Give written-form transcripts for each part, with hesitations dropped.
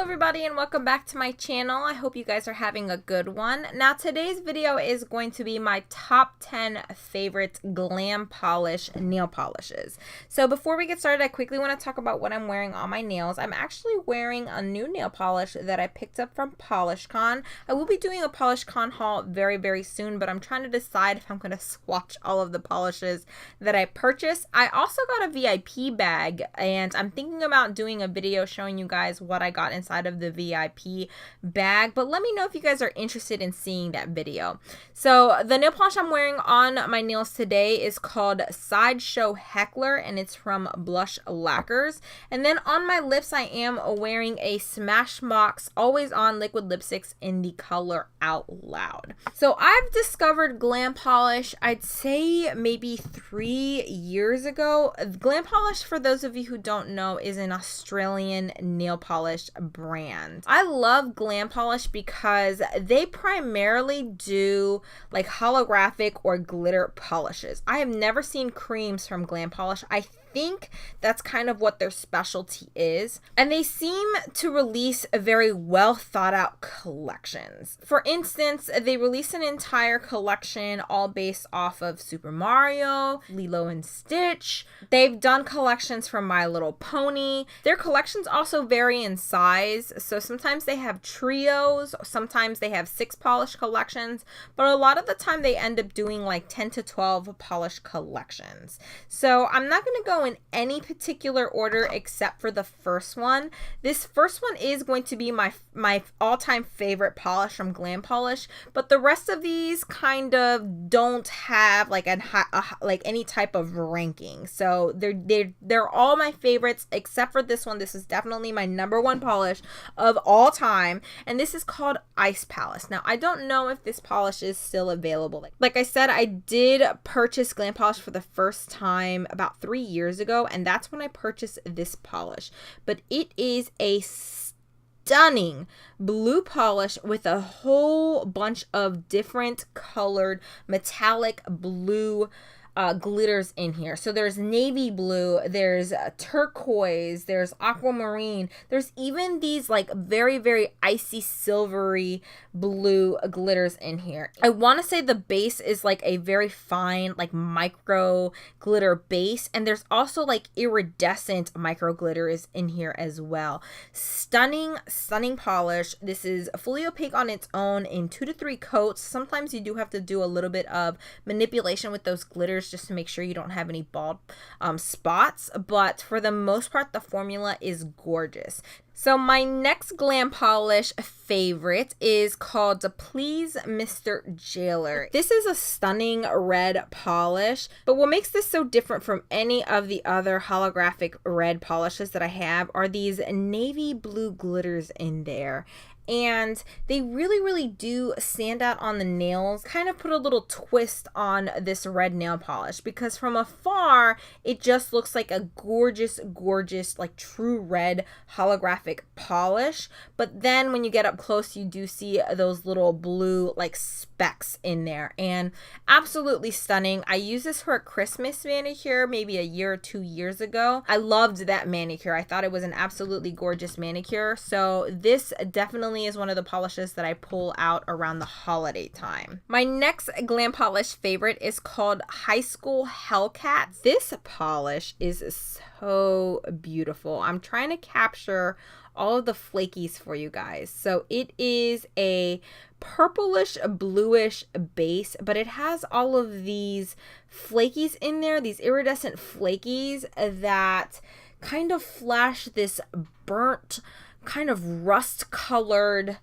everybody, and welcome back to my channel. I hope you guys are having a good one. Now today's video is going to be my top 10 favorite glam polish nail polishes. So before we get started, I quickly want to talk about what I'm wearing on my nails. I'm actually wearing a new nail polish that I picked up from PolishCon. I will be doing a PolishCon haul very soon, but I'm trying to decide if I'm going to swatch all of the polishes that I purchased. I also got a VIP bag, and I'm thinking about doing a video showing you guys what I got inside of the VIP bag, but let me know if you guys are interested in seeing that video. So the nail polish I'm wearing on my nails today is called Sideshow Heckler, and it's from Blush Lacquers. And then on my lips, I am wearing a Smashbox Always On Liquid Lipsticks in the color Out Loud. So I've discovered glam polish, I'd say maybe 3 years ago. Glam polish, for those of you who don't know, is an Australian nail polish brand. I love glam polish because they primarily do like holographic or glitter polishes. I have never seen creams from glam polish. I think that's kind of what their specialty is, and they seem to release a very well thought out collections. For instance, they released an entire collection all based off of Super Mario, Lilo and Stitch. They've done collections from My Little Pony. Their collections also vary in size, so sometimes they have trios, sometimes they have 6 polish collections, but a lot of the time they end up doing like 10 to 12 polish collections. So I'm not going to go in any particular order except for the first one. This first one is going to be my all-time favorite polish from Glam Polish, but the rest of these kind of don't have like like any type of ranking. So they're all my favorites except for this one. This is definitely my #1 polish of all time, and this is called Ice Palace. Now I don't know if this polish is still available. Like I said, I did purchase Glam Polish for the first time about 3 years ago, and that's when I purchased this polish. But it is a stunning blue polish with a whole bunch of different colored metallic blue glitters in here. So there's navy blue, there's turquoise, there's aquamarine, there's even these like very icy silvery blue glitters in here. I want to say the base is like a very fine like micro glitter base, and there's also like iridescent micro glitters in here as well. Stunning polish. This is fully opaque on its own in 2 to 3 coats. Sometimes you do have to do a little bit of manipulation with those glitters just to make sure you don't have any bald spots, but for the most part the formula is gorgeous. So my next glam polish favorite is called Please Mr. Jailer. This is a stunning red polish, but what makes this so different from any of the other holographic red polishes that I have are these navy blue glitters in there. And they really do stand out on the nails, kind of put a little twist on this red nail polish, because from afar it just looks like a gorgeous like true red holographic polish, but then when you get up close you do see those little blue like specks in there, and absolutely stunning. I used this for a Christmas manicure maybe a year or 2 years ago. I loved that manicure. I thought it was an absolutely gorgeous manicure, so this definitely is one of the polishes that I pull out around the holiday time. My next glam polish favorite is called High School Hellcats. This polish is so beautiful. I'm trying to capture all of the flakies for you guys. So it is a purplish bluish base, but it has all of these flakies in there, these iridescent flakies that kind of flash this burnt kind of rust colored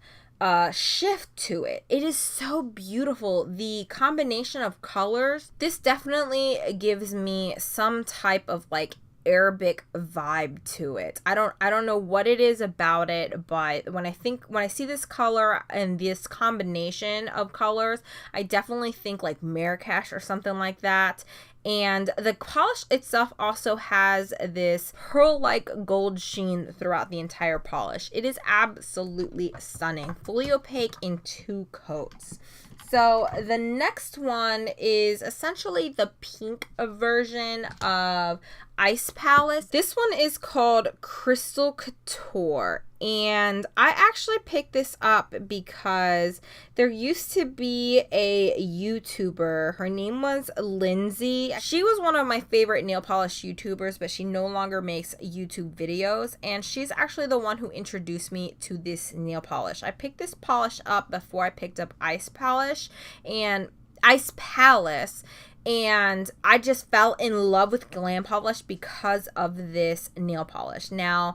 shift to it. It is so beautiful. The combination of colors, this definitely gives me some type of like Arabic vibe to it. I don't know what it is about it, but when I see this color and this combination of colors, I definitely think like Marrakesh or something like that. And the polish itself also has this pearl-like gold sheen throughout the entire polish. It is absolutely stunning. Fully opaque in 2 coats. So the next one is essentially the pink version of Ice Palace. This one is called Crystal Couture, and I actually picked this up because there used to be a YouTuber. Her name was Lindsay. She was one of my favorite nail polish YouTubers, but she no longer makes YouTube videos, and she's actually the one who introduced me to this nail polish. I picked this polish up before I picked up Ice Palace, and I just fell in love with Glam Polish because of this nail polish. Now,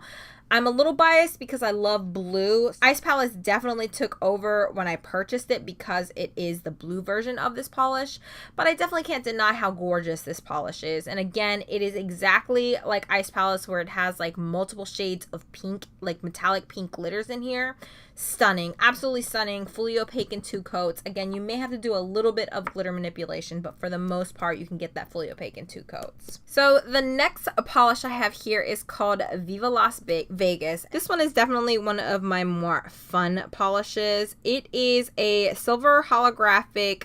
I'm a little biased because I love blue. Ice Palace definitely took over when I purchased it because it is the blue version of this polish, but I definitely can't deny how gorgeous this polish is. And again, it is exactly like Ice Palace, where it has like multiple shades of pink, like metallic pink glitters in here. Stunning, absolutely stunning, fully opaque in 2 coats. Again, you may have to do a little bit of glitter manipulation, but for the most part, you can get that fully opaque in 2 coats. So the next polish I have here is called Viva Las Vegas. This one is definitely one of my more fun polishes. It is a silver holographic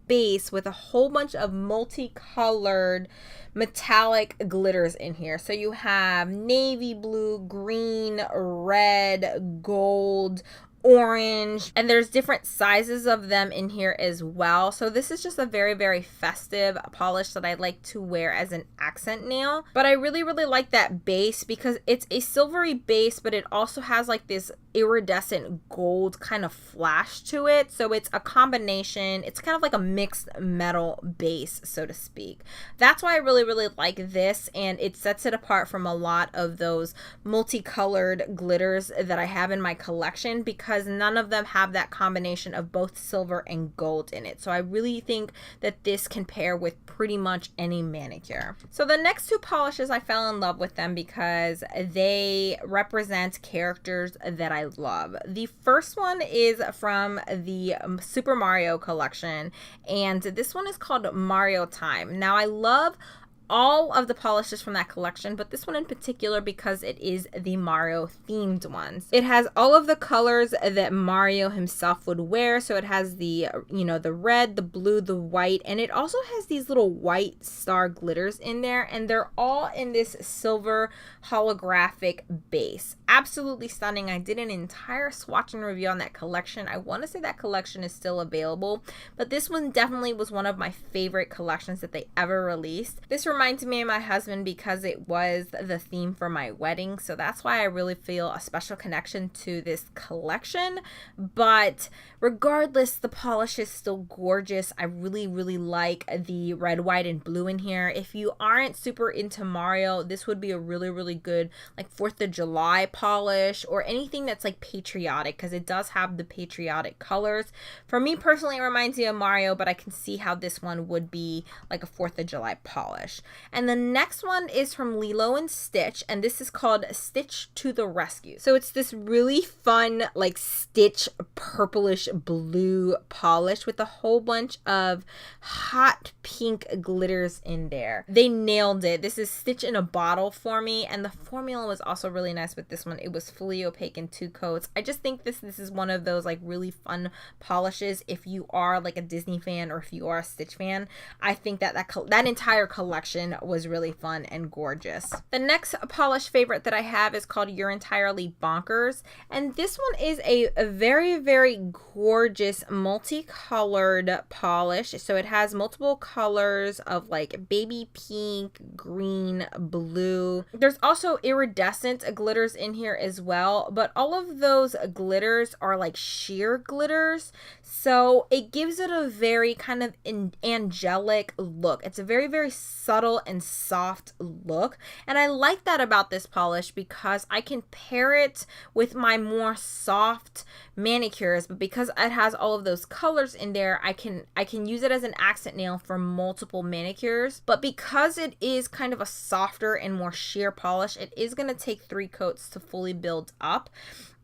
base with a whole bunch of multicolored metallic glitters in here. So you have navy blue, green, red, gold, orange, and there's different sizes of them in here as well. So this is just a very, very festive polish that I like to wear as an accent nail. But I really, really like that base because it's a silvery base, but it also has like this iridescent gold kind of flash to it. So it's a combination. It's kind of like a mixed metal base, so to speak. That's why I really, really like this, and it sets it apart from a lot of those multicolored glitters that I have in my collection, because none of them have that combination of both silver and gold in it. So I really think that this can pair with pretty much any manicure. So the next 2 polishes, I fell in love with them because they represent characters that I love. The first one is from the Super Mario collection, and this one is called Mario Time. Now, I love all of the polishes from that collection, but this one in particular because it is the Mario themed ones. It has all of the colors that Mario himself would wear. So it has the, the red, the blue, the white, and it also has these little white star glitters in there, and they're all in this silver holographic base. Absolutely stunning. I did an entire swatch and review on that collection. I want to say that collection is still available, but this one definitely was one of my favorite collections that they ever released. This reminds me of my husband because it was the theme for my wedding, so that's why I really feel a special connection to this collection. But regardless, the polish is still gorgeous. I really, really like the red, white, and blue in here. If you aren't super into Mario, this would be a really, really good like 4th of July polish or anything that's like patriotic, because it does have the patriotic colors. For me personally, it reminds me of Mario, but I can see how this one would be like a 4th of July polish. And the next one is from Lilo and Stitch, and this is called Stitch to the Rescue. So it's this really fun like Stitch purplish blue polish with a whole bunch of hot pink glitters in there. They nailed it. This is Stitch in a bottle for me, and the formula was also really nice with this one. It was fully opaque in 2 coats. I just think this is one of those like really fun polishes if you are like a Disney fan or if you are a Stitch fan. I think that that entire collection was really fun and gorgeous. The next polish favorite that I have is called You're Entirely Bonkers, and this one is a very, very gorgeous multicolored polish. So it has multiple colors of like baby pink, green, blue. There's also iridescent glitters in here as well, but all of those glitters are like sheer glitters, so it gives it a very kind of angelic look. It's a very, very subtle and soft look, and I like that about this polish because I can pair it with my more soft manicures, but because it has all of those colors in there, I can use it as an accent nail for multiple manicures. But because it is kind of a softer and more sheer polish, it is going to take 3 coats to fully build up.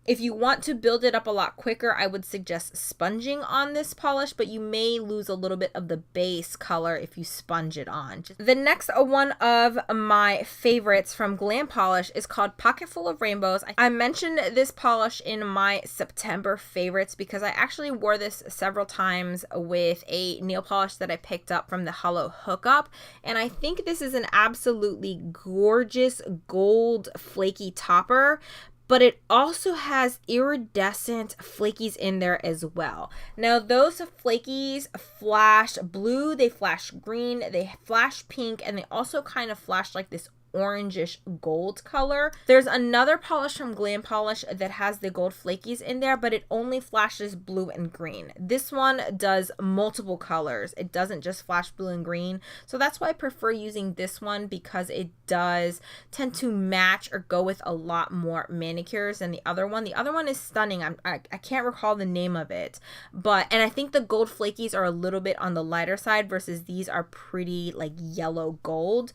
If you want to build it up a lot quicker, I would suggest sponging on this polish, but you may lose a little bit of the base color if you sponge it on. The next one of my favorites from Glam Polish is called Pocketful of Rainbows. I mentioned this polish in my September favorites because I actually wore this several times with a nail polish that I picked up from the Hollow Hookup, and I think this is an absolutely gorgeous gold flaky topper, but it also has iridescent flakies in there as well. Now those flakies flash blue, they flash green, they flash pink, and they also kind of flash like this orangish gold color. There's another polish from Glam Polish that has the gold flakies in there, but it only flashes blue and green. This one does multiple colors. It doesn't just flash blue and green. So that's why I prefer using this one, because it does tend to match or go with a lot more manicures than the other one. The other one is stunning. I can't recall the name of it, and I think the gold flakies are a little bit on the lighter side versus these are pretty like yellow gold.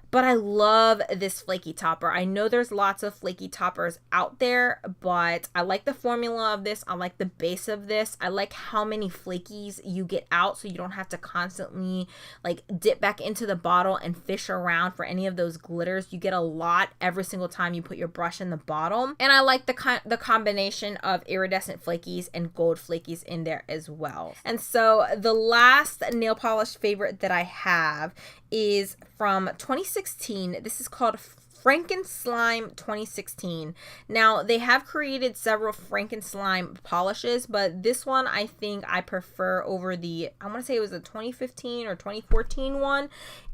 But I love this flaky topper. I know there's lots of flaky toppers out there, but I like the formula of this. I like the base of this. I like how many flakies you get out, so you don't have to constantly like dip back into the bottle and fish around for any of those glitters. You get a lot every single time you put your brush in the bottom. And I like the combination of iridescent flakies and gold flakies in there as well. And so the last nail polish favorite that I have is from 2016. This is called Franken Slime 2016. Now, they have created several Franken Slime polishes, but this one I think I prefer over the, I want to say it was a 2015 or 2014 one.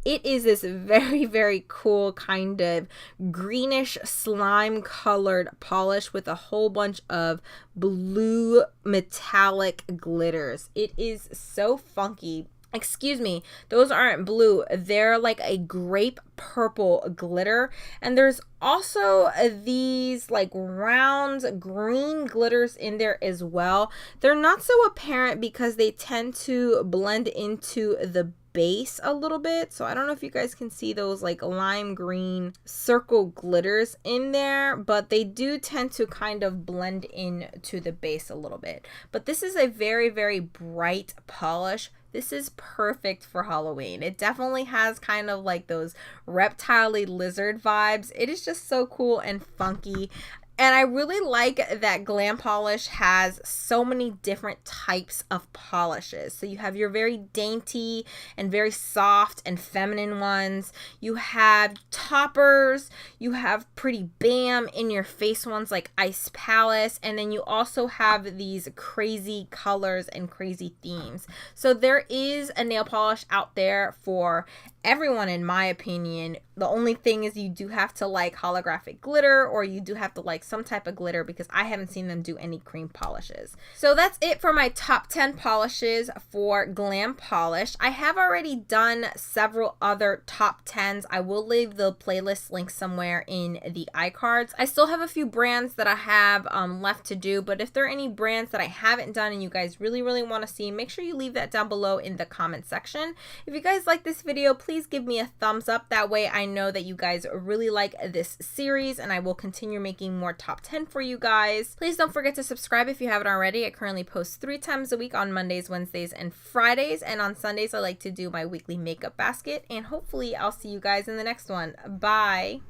It is this very, very cool kind of greenish slime colored polish with a whole bunch of blue metallic glitters. It is so funky. Excuse me, those aren't blue. They're like a grape purple glitter. And there's also these like round green glitters in there as well. They're not so apparent because they tend to blend into the base a little bit. So I don't know if you guys can see those like lime green circle glitters in there, but they do tend to kind of blend into the base a little bit. But this is a very, very bright polish. This is perfect for Halloween. It definitely has kind of like those reptile-y lizard vibes. It is just so cool and funky. And I really like that Glam Polish has so many different types of polishes. So you have your very dainty and very soft and feminine ones. You have toppers. You have pretty bam in your face ones like Ice Palace. And then you also have these crazy colors and crazy themes. So there is a nail polish out there for everyone, in my opinion. The only thing is you do have to like holographic glitter, or you do have to like some type of glitter, because I haven't seen them do any cream polishes. So that's it for my top 10 polishes for Glam Polish. I have already done several other top 10s. I will leave the playlist link somewhere in the iCards. I still have a few brands that I have left to do, but if there are any brands that I haven't done and you guys really, really want to see, make sure you leave that down below in the comment section. If you guys like this video, please give me a thumbs up. That way I know that you guys really like this series, and I will continue making more top 10 for you guys. Please don't forget to subscribe if you haven't already. I currently post 3 times a week on Mondays, Wednesdays, and Fridays, and on Sundays I like to do my weekly makeup basket, and hopefully I'll see you guys in the next one. Bye!